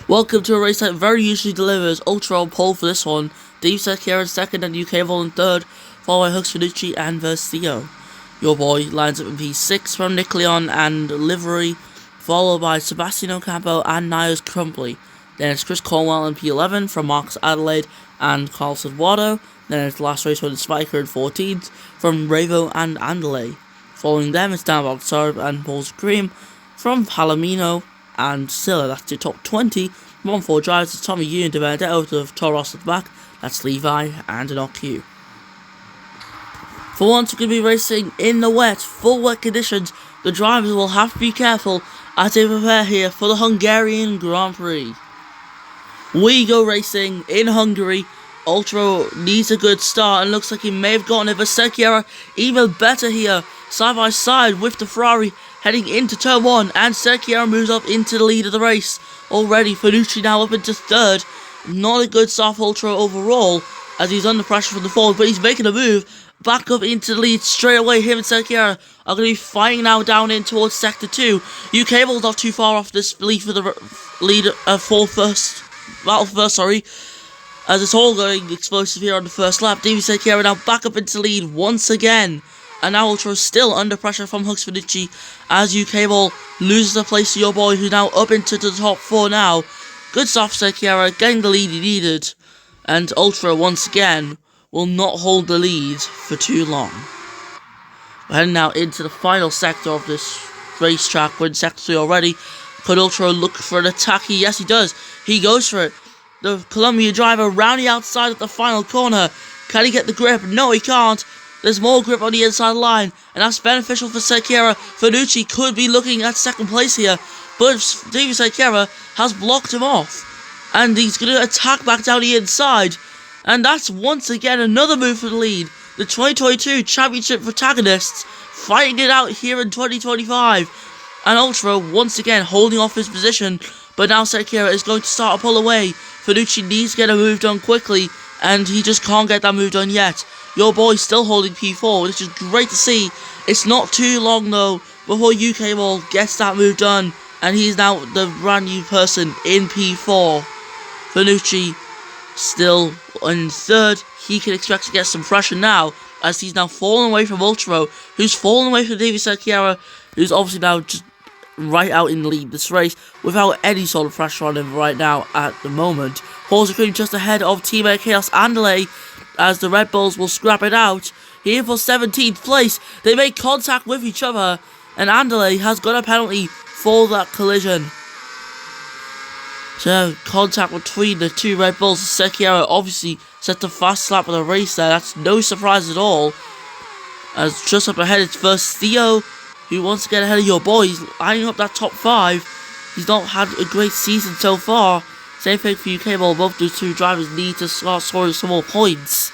Welcome to a race that very usually delivers. Ultra on pole for this one. Dave Secchiera in second and UK Vol in third, followed by Hux Finucci and Versio. Your boy lines up in P6 from Nick Leon and Livery, followed by Sebastian Ocampo and Niles Crumply. Then it's Chris Cornwell in P11 from Marcus Adelaide and Carlson Wado. Then it's the last race with Spiker in 14th from Ravo and Andale. Following them it's Dan Bob and Paul Scream from Palomino and Silla. That's the top 20. 1-4 drivers, it's Tommy Yu and De Benedetto of Toros at the back. That's Levi and an RQ. For once, we're going to be racing in the wet, full wet conditions. The drivers will have to be careful as they prepare here for the Hungarian Grand Prix. We go racing in Hungary. Ultra needs a good start and looks like he may have gotten it, but Secchiera even better here, side by side with the Ferrari heading into turn 1, and Secchiera moves up into the lead of the race already. Finucci now up into third. Not a good start for Ultra overall as he's under pressure from the forward, but he's making a move back up into the lead straight away. Him and Secchiera are going to be fighting now down in towards sector 2. UK Vol's not too far off this lead for the battle first, as it's all going explosive here on the first lap. Davey Secchiera now back up into the lead once again. And now Ultra is still under pressure from Hux Finucci as UK Vol loses the place to your boy, who's now up into the top 4 now. Good stuff, Secchiera, getting the lead he needed. And Ultra, once again, will not hold the lead for too long. We're heading now into the final sector of this racetrack. We're in sector 3 already. Could Ultra look for an attack? Yes, he does. He goes for it. The Colombia driver round the outside of the final corner. Can he get the grip? No, he can't. There's more grip on the inside line, and that's beneficial for Secchiera. Finucci could be looking at second place here, but David Secchiera has blocked him off, and he's going to attack back down the inside, and that's once again another move for the lead. The 2022 Championship protagonists fighting it out here in 2025, and Ultra once again holding off his position, but now Secchiera is going to start a pull away. Finucci needs to get a move done quickly, and he just can't get that move done yet. Your boy's still holding P4, which is great to see. It's not too long though before UK Vol gets that move done, and he's now the brand new person in P4. Finucci still in third. He can expect to get some pressure now as he's now fallen away from Ultra, who's fallen away from Davey Secchiera, who's obviously now just right out in the lead this race without any sort of pressure on him right now at the moment. Paul's Cream just ahead of Team Air Chaos Andale as the Red Bulls will scrap it out. Here for 17th place, they make contact with each other, and Andale has got a penalty for that collision. So, contact between the two Red Bulls. Secchiera obviously set the fast lap of the race there. That's no surprise at all. As just up ahead, it's Versio, who wants to get ahead of your boy. He's lining up that top 5. He's not had a great season so far. Same thing for UK Vol. Both those two drivers need to start scoring some more points.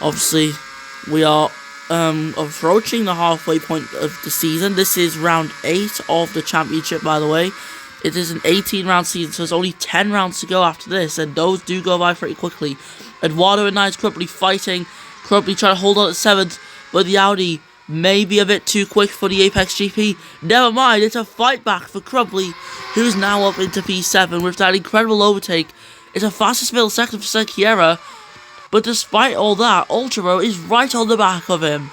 Obviously, we are approaching the halfway point of the season. This is round 8 of the championship, by the way. It is an 18-round season, so there's only 10 rounds to go after this, and those do go by pretty quickly. Eduardo and Nice Crumply fighting. Crumply trying to hold on at 7th, but the Audi may be a bit too quick for the APX GP. Never mind, it's a fight back for Crumply, who's now up into P7 with that incredible overtake. It's a fastest middle sector for Secchiera, but despite all that, Ultra is right on the back of him.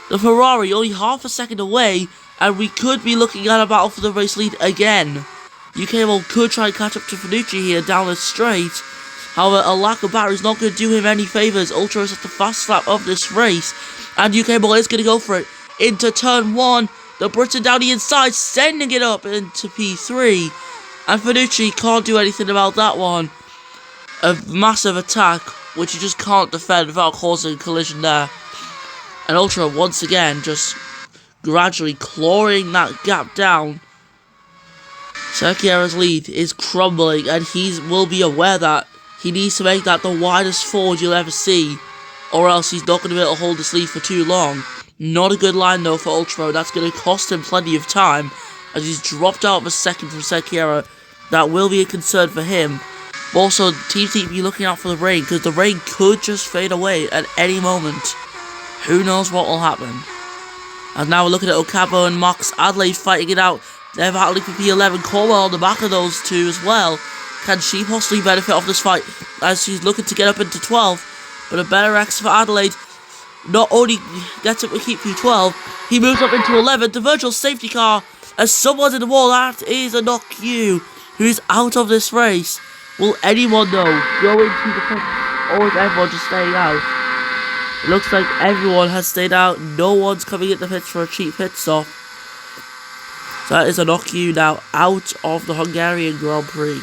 The Ferrari only half a second away, and we could be looking at a battle for the race lead again. UK Vol could try and catch up to Finucci here down the straight. However, a lack of battery is not going to do him any favours. Ultra is at the fast lap of this race, and UK Vol is going to go for it into turn 1. The Britain down the inside, sending it up into P3. And Finucci can't do anything about that one. A massive attack, which you just can't defend without causing a collision there. And Ultra, once again, just gradually clawing that gap down. Secchiera's lead is crumbling, and he will be aware that he needs to make that the widest forward you'll ever see, or else he's not going to be able to hold this lead for too long. Not a good line though for Ultra. That's going to cost him plenty of time as he's dropped out of a second from Secchiera. That will be a concern for him. But also, teams need to be looking out for the rain, because the rain could just fade away at any moment. Who knows what will happen. And now we're looking at Ocampo and Marcus Adelaide fighting it out. They're battling for P11. Corwell on the back of those two as well. Can she possibly benefit off this fight as she's looking to get up into 12? But a better exit for Adelaide. Not only gets up to keep P12, he moves up into 11. The virtual safety car as someone's in the wall. That is a AG.E, who is out of this race. Will anyone though go into the pit, or is everyone just staying out? It looks like everyone has stayed out. No one's coming in the pits for a cheap pit stop. So that is a AG.E now out of the Hungarian Grand Prix.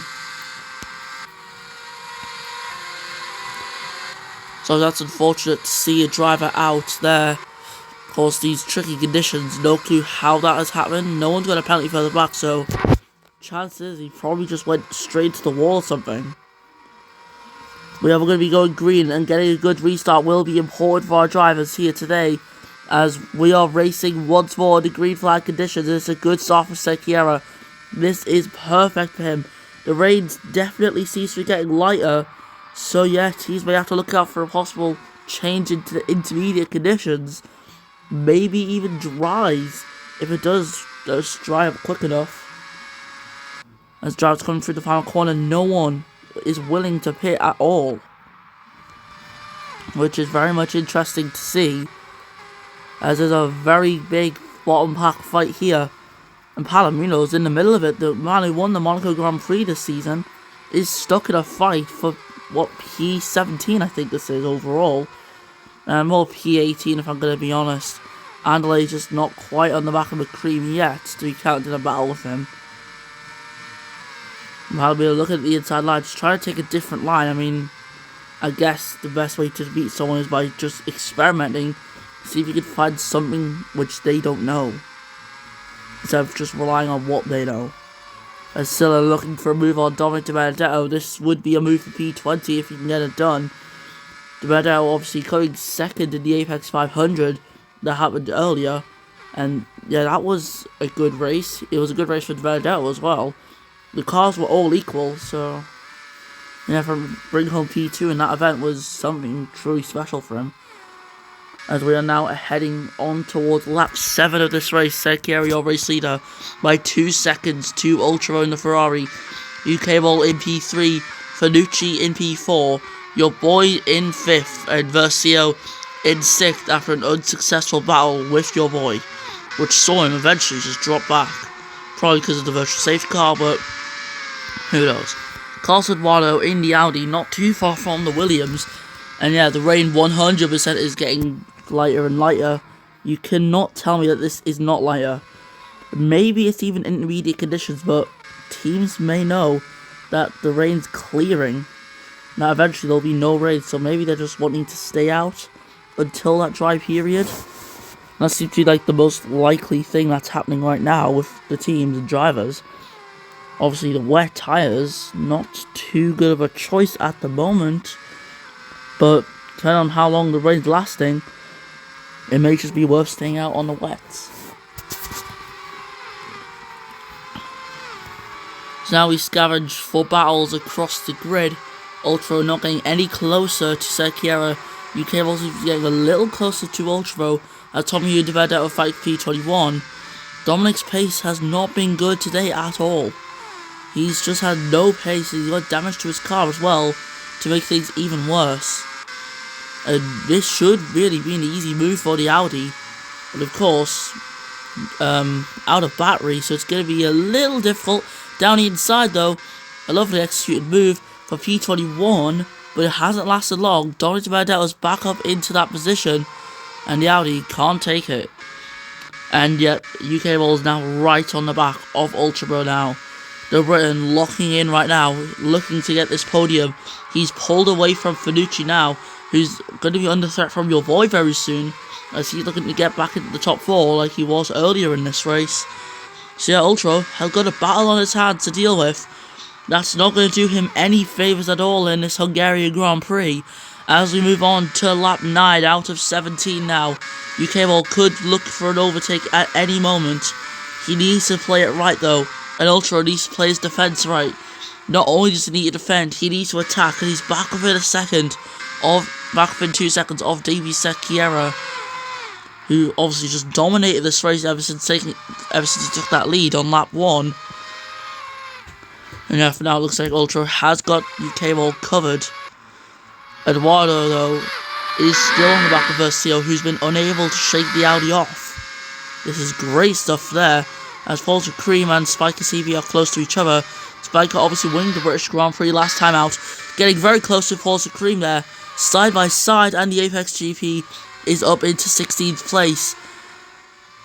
So that's unfortunate to see a driver out there. Of course, these tricky conditions, no clue how that has happened. No one's got a penalty further back, so chances he probably just went straight to the wall or something. We are going to be going green, and getting a good restart will be important for our drivers here today, as we are racing once more in the green flag conditions. It's a good start for Sekiera. This is perfect for him. The rains definitely seems to be getting lighter, so yeah, teams may have to look out for a possible change into the intermediate conditions. Maybe even dries, if it does dry up quick enough. As drivers coming through the final corner, no one is willing to pit at all, which is very much interesting to see, as there's a very big bottom pack fight here, and Palomino's in the middle of it. The man who won the Monaco Grand Prix this season is stuck in a fight for what, P17 I think this is overall, and more P18 if I'm going to be honest. Andelai's just not quite on the back of McCream yet to be counted in a battle with him. I'll be looking at the inside line, just try to take a different line. I mean, I guess the best way to beat someone is by just experimenting, see if you can find something which they don't know, instead of just relying on what they know. As Silla looking for a move on Dominic Di Benedetto. This would be a move for P20 if he can get it done. Di Benedetto obviously coming second in the Apex 500 that happened earlier, and yeah, that was a good race. It was a good race for Di Benedetto as well. The cars were all equal, so yeah, for bring home P2 in that event was something truly special for him. As we are now heading on towards lap 7 of this race, Sekiera, your race leader, by 2 seconds to Ultra in the Ferrari, UK Ball in P3, Fanucci in P4, your boy in 5th, and Versio in 6th after an unsuccessful battle with your boy, which saw him eventually just drop back. Probably because of the virtual safety car, but who knows. Carlos Eduardo in the Audi, not too far from the Williams, and yeah, the rain 100% is getting lighter and lighter. You cannot tell me that this is not lighter. Maybe it's even intermediate conditions, but teams may know that the rain's clearing. Now eventually there'll be no rain, so maybe they're just wanting to stay out until that dry period. That seems to be like the most likely thing that's happening right now with the teams and drivers. Obviously the wet tyres, not too good of a choice at the moment, but depending on how long the rain's lasting, it may just be worth staying out on the wets. So now we scavenge for battles across the grid. Ultra not getting any closer to Sekiera. UK also getting a little closer to Ultra as Tommy Di Benedetto fight P21. Dominic's pace has not been good today at all. He's just had no pace, he's got damage to his car as well to make things even worse. And this should really be an easy move for the Audi, but of course, out of battery, so it's going to be a little difficult. Down the inside though, a lovely executed move for P21, but it hasn't lasted long. Dominic Di Benedetto's back up into that position, and the Audi can't take it. And yet, UK Ball is now right on the back of Ultra Bro now. The Briton locking in right now, looking to get this podium. He's pulled away from Fanucci now, who's going to be under threat from your boy very soon, as he's looking to get back into the top 4 like he was earlier in this race. So yeah, Ultra has got a battle on his hands to deal with. That's not going to do him any favours at all in this Hungarian Grand Prix. As we move on to lap 9 out of 17 now. UK Ball could look for an overtake at any moment. He needs to play it right though, and Ultra needs to play his defence right. Not only does he need to defend, he needs to attack, and he's back within 2 seconds of Davy Sekiera, who obviously just dominated this race ever since he took that lead on lap 1. And yeah, for now it looks like Ultra has got UK ball covered. Eduardo, though, is still on the back of Versio, who's been unable to shake the Audi off. This is great stuff there, as Forza Cream and Spiker CV are close to each other. Spiker obviously winning the British Grand Prix last time out, getting very close to Forza Cream there, side by side, and the Apex GP is up into 16th place.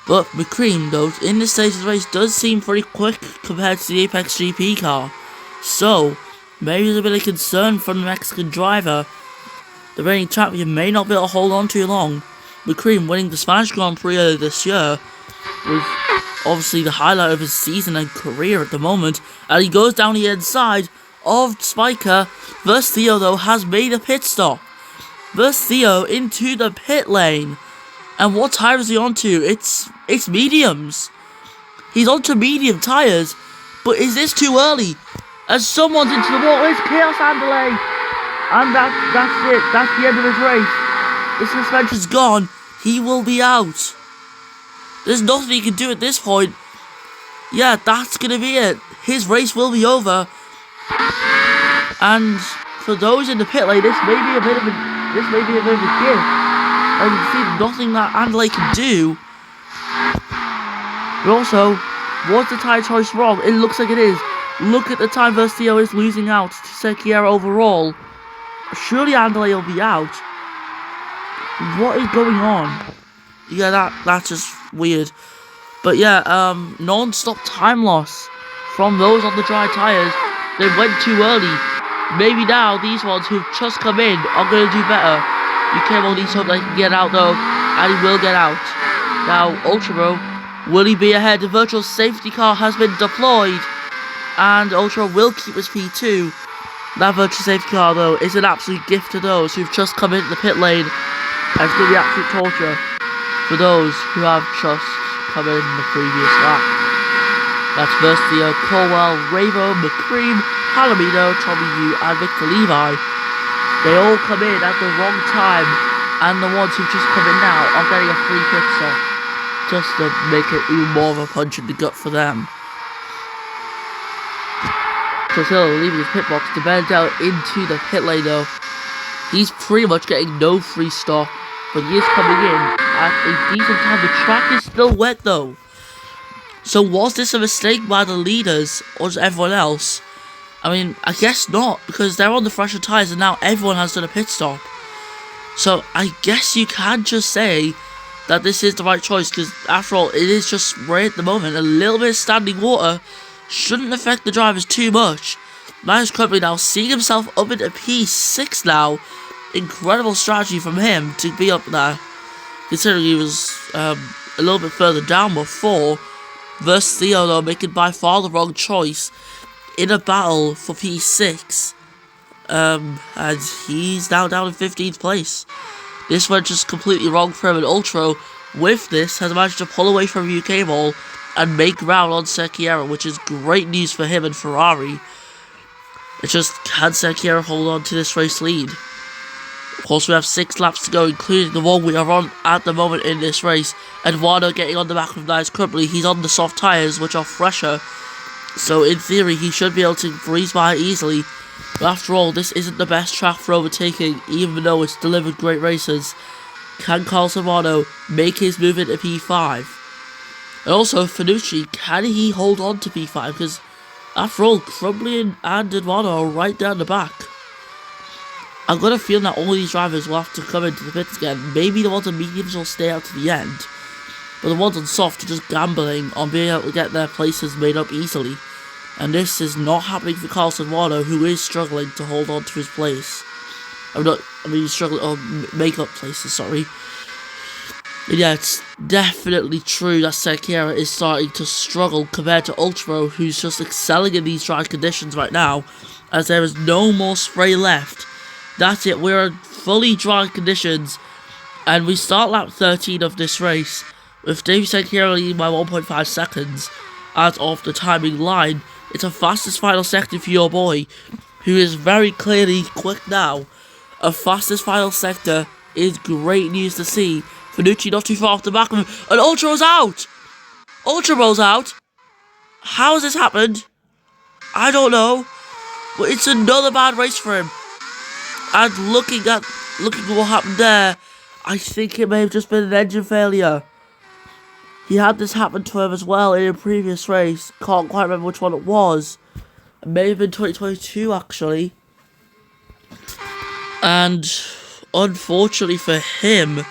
But McCream, though, in this stage of the race does seem pretty quick compared to the Apex GP car. So, maybe there's a bit of concern from the Mexican driver. The reigning champion may not be able to hold on too long. McCream winning the Spanish Grand Prix earlier this year was obviously the highlight of his season and career at the moment. And he goes down the inside of Spiker. Versio, though, has made a pit stop. Versio into the pit lane. And what tire is he onto? It's mediums. He's onto medium tires. But is this too early? As someone's into the wall, it's Chaos Andale. And that's it. That's the end of his race. The suspension's gone. He will be out. There's nothing he can do at this point. Yeah, that's gonna be it. His race will be over. And for those in the pit lane, this may be a bit of a gift. As you can see, nothing that Andale can do. But also, was the tire choice wrong? It looks like it is. Look at the time Versio is losing out to Sekiera overall. Surely Andale will be out. What is going on? Yeah, that's just weird. But yeah, non-stop time loss from those on the dry tires. They went too early. Maybe now these ones who've just come in are going to do better. UK needs hope they can get out though, and he will get out. Now, Ultra, will he be ahead? The virtual safety car has been deployed, and Ultra will keep his P2. That virtual safety car, though, is an absolute gift to those who've just come into the pit lane, and it's going to be absolute torture for those who have just come in the previous lap. That's Versio, Colwell, Ravo, McCream, Palomino, Tommy Yu, and Victor Levi. They all come in at the wrong time, and the ones who've just come in now are getting a free pit stop, just to make it even more of a punch in the gut for them. Trujillo leaving his pit box to bend down into the pit lane though. He's pretty much getting no free stop, but he is coming in at a decent time. The track is still wet though. So was this a mistake by the leaders or just everyone else? I mean, I guess not, because they're on the fresher tyres and now everyone has done a pit stop. So I guess you can just say that this is the right choice, because after all, it is just spray at the moment. A little bit of standing water shouldn't affect the drivers too much. Magnus Company now seeing himself up into P6 now. Incredible strategy from him to be up there, considering he was a little bit further down before. Versio, though, making by far the wrong choice in a battle for P6. And he's now down in 15th place. This went just completely wrong for him, and Ultra, with this, has managed to pull away from UK Ball and make ground on Sekiera, which is great news for him and Ferrari. It's just, can Sekiera hold on to this race lead? Of course, we have 6 laps to go, including the one we are on at the moment in this race. Eduardo getting on the back of Nice Company. He's on the soft tyres, which are fresher. So, in theory, he should be able to breeze by easily. But after all, this isn't the best track for overtaking, even though it's delivered great races. Can Carlos Eduardo make his move into P5? And also, Finucci, can he hold on to P5? Because, after all, Crumbly and Eduardo are right down the back. I've got a feeling that all these drivers will have to come into the pits again. Maybe the ones on mediums will stay out to the end, but the ones on soft are just gambling on being able to get their places made up easily. And this is not happening for Carlos Eduardo, who is struggling to hold on to his place. He's struggling to make up places, sorry. And yeah, it's definitely true that Sekiera is starting to struggle compared to Ultra, who's just excelling in these dry conditions right now, as there is no more spray left. That's it, we're in fully dry conditions, and we start lap 13 of this race, with Davey Sekiera leading by 1.5 seconds out of the timing line. It's a fastest final sector for your boy, who is very clearly quick now. A fastest final sector is great news to see, Finucci not too far off the back of him, and Ultra's out! Ultra rolls out. How has this happened? I don't know. But it's another bad race for him. And looking at what happened there, I think it may have just been an engine failure. He had this happen to him as well in a previous race. Can't quite remember which one it was. It may have been 2022 actually. And unfortunately for him,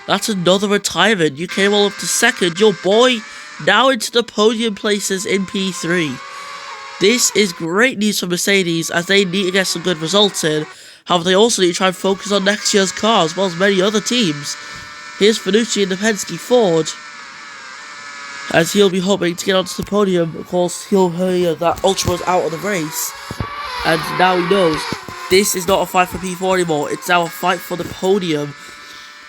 that's another retirement. You came all up to second. Your boy now into the podium places in P3. This is great news for Mercedes as they need to get some good results in. However, they also need to try and focus on next year's car as well as many other teams. Here's Finucci in the Penske Ford, as he'll be hoping to get onto the podium. Of course, he'll hear that Ultra was out of the race, and now he knows this is not a fight for P4 anymore. It's now a fight for the podium.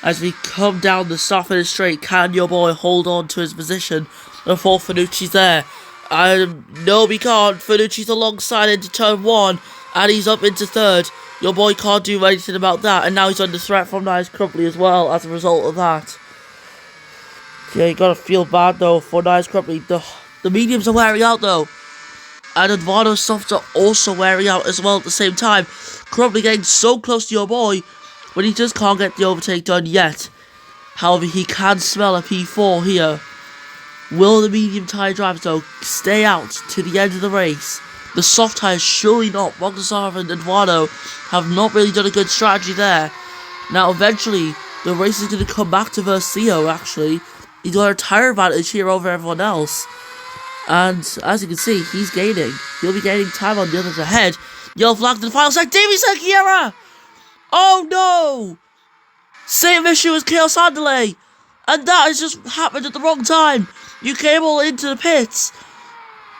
As we come down the start finish straight, can your boy hold on to his position before Finucci's there? No, we can't. Finucci's alongside into turn 1, and he's up into third. Your boy can't do anything about that, and now he's under threat from Nice Crumply as well as a result of that. Yeah, you gotta feel bad though for Nice Crumply. The mediums are wearing out though, and Advano's softs are also wearing out as well at the same time. Crumply getting so close to your boy, but he just can't get the overtake done yet. However, he can smell a P4 here. Will the medium tyre drivers though stay out to the end of the race? The soft tyres surely not. Bogdasarov and Advano have not really done a good strategy there. Now eventually the race is going to come back to Versio actually. He's got a tyre advantage here over everyone else. And as you can see, he's gaining. He'll be gaining time on the others ahead. Yellow flag to the final sec. Davey Sekiera! Oh no! Same issue as Chaos Andale. And that has just happened at the wrong time. You came all into the pits.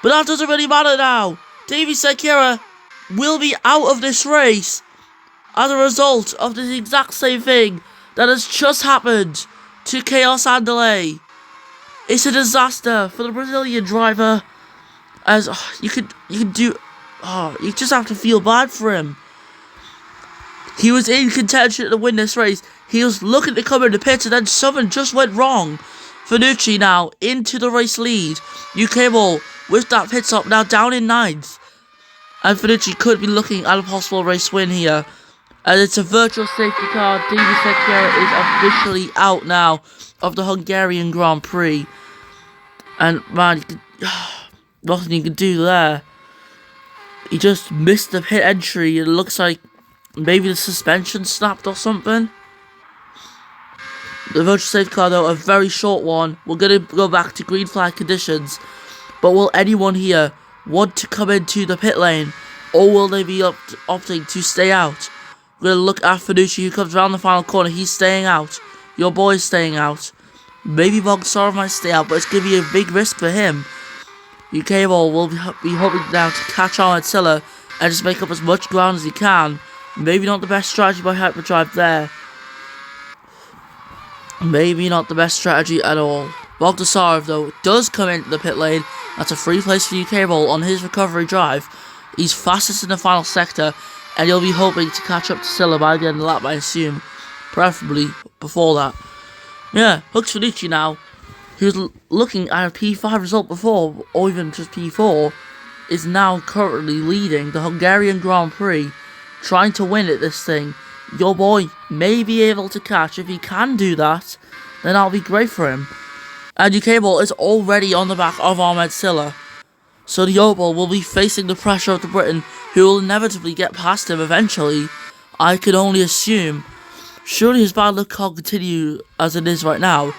But that doesn't really matter now. Davey Sekiera will be out of this race as a result of this exact same thing that has just happened to Chaos Andale. It's a disaster for the Brazilian driver, as you just have to feel bad for him. He was in contention to win this race. He was looking to come in the pits, and then something just went wrong. Finucci now into the race lead. UK Ball with that pit stop now down in 9th. And Finucci could be looking at a possible race win here. And it's a virtual safety car. Davey Sekiera is officially out now of the Hungarian Grand Prix. And man, nothing you can do there. He just missed the pit entry. It looks like maybe the suspension snapped or something. The virtual safety car though, a very short one. We're going to go back to green flag conditions. But will anyone here want to come into the pit lane? Or will they be opting to stay out? We're going to look at Finucci, who comes around the final corner. He's staying out. Your boy's staying out. Maybe Bogsarov might stay out, but it's going to be a big risk for him. UK Ball will be hoping now to catch on at Silla and just make up as much ground as he can. Maybe not the best strategy by Hyperdrive there. Maybe not the best strategy at all. Bogdasarov though does come into the pit lane. That's a free place for UK Ball on his recovery drive. He's fastest in the final sector, and he'll be hoping to catch up to Silla by the end of the lap, I assume. Preferably before that. Yeah, Hux Finucci now, who was looking at a P5 result before, or even just P4, is now currently leading the Hungarian Grand Prix, trying to win at this thing. Your boy may be able to catch. If he can do that, then that'll be great for him. And UK Ball is already on the back of Ahmed Silla. So the Opal will be facing the pressure of the Briton, who will inevitably get past him eventually. I can only assume. Surely his bad luck can't continue as it is right now.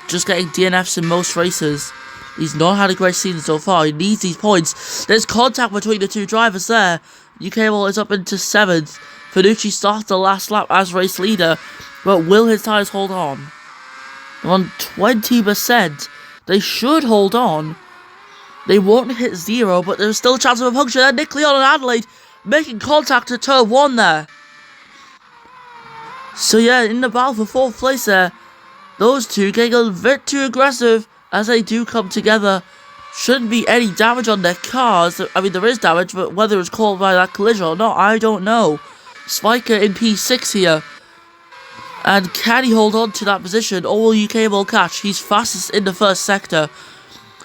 Just getting DNFs in most races. He's not had a great season so far. He needs these points. There's contact between the two drivers there. UK Ball is up into 7th. Finucci starts the last lap as race leader, but will his tyres hold on? They're on 20%. They should hold on. They won't hit 0, but there's still a chance of a puncture there. Nick Leon and Adelaide making contact at turn 1 there. So yeah, in the battle for 4th place there, those two getting a bit too aggressive as they do come together. Shouldn't be any damage on their cars. I mean, there is damage, but whether it's caused by that collision or not, I don't know. Spiker in P6 here. And can he hold on to that position, or will UK will catch? He's fastest in the first sector,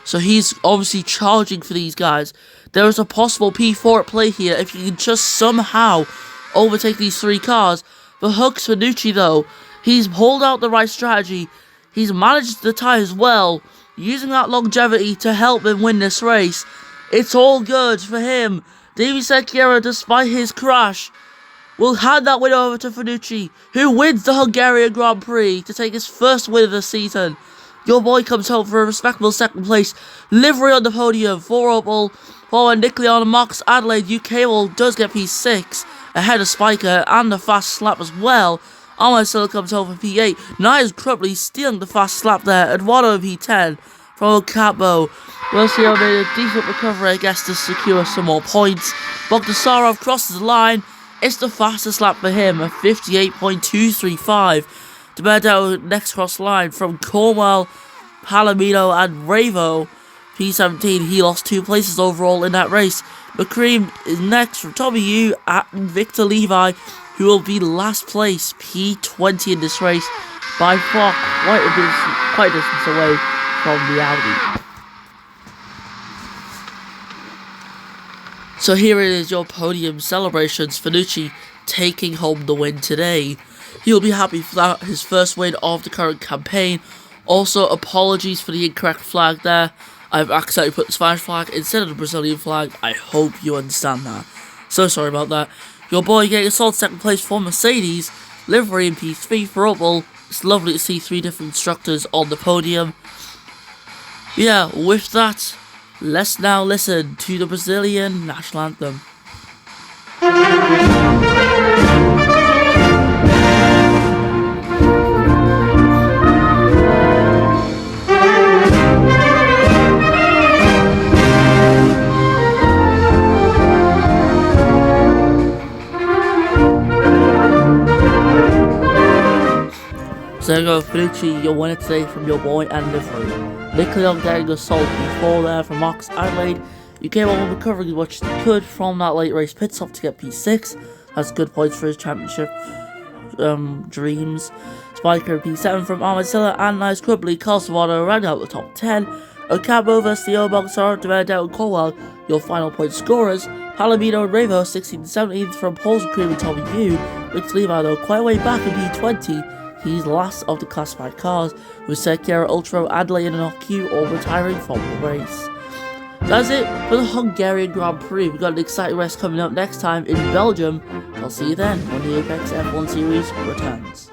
so he's obviously charging for these guys. There is a possible P4 at play here if he can just somehow overtake these three cars. But Hux Finucci, though, he's pulled out the right strategy. He's managed the tyres well, using that longevity to help him win this race. It's all good for him. Davide Secchiera, despite his crash, will hand that win over to Finucci, who wins the Hungarian Grand Prix to take his first win of the season. Your boy comes home for a respectable second place. Livery on the podium for Opel. Following Nicholas on Max Adelaide, UK does get P6 ahead of Spiker and the fast slap as well. Alma comes home for P8. Niles Crupley stealing the fast slap there. Eduardo P10 from Capo. Wilson made a decent recovery, I guess, to secure some more points. Bogdasarov crosses the line. It's the fastest lap for him, a 58.235. To bear down next cross line from Cornwell, Palomino and Ravo. P17, he lost 2 places overall in that race. McCream is next from Tommy Yu and Victor Levi, who will be last place, P20 in this race, by far quite a distance away from the Audi. So here it is, your podium celebrations. Finucci taking home the win today. He'll be happy for that, his first win of the current campaign. Also, apologies for the incorrect flag there. I've accidentally put the Spanish flag instead of the Brazilian flag. I hope you understand that. So sorry about that. Your boy getting a solid second place for Mercedes. Livery in P3 for Opel. It's lovely to see 3 different instructors on the podium. Yeah, with that, let's now listen to the Brazilian national anthem. So there you go, Finucci, your winner today from your boy and Livery. Nicholas getting a solid P4 there from Max Adelaide. You came on recovering as much as you could from that late race pit stop to get P6. That's good points for his championship dreams. Spiker P7 from Ahmed Silla and Nice Crubley. Calcevado rounding out the top 10. Ocampo versus the Obogsar, Deverdale and Colwell, your final point scorers. Palomino and Ravo 16th and 17th from Paul's Cream and Tommy Yu. Victor Levi though quite a way back in P20. He's last of the classified cars, with Secchiera, Ultra, Adelaide and AG.E all retiring from the race. That's it for the Hungarian Grand Prix. We've got an exciting race coming up next time in Belgium. I'll see you then when the APX F1 series returns.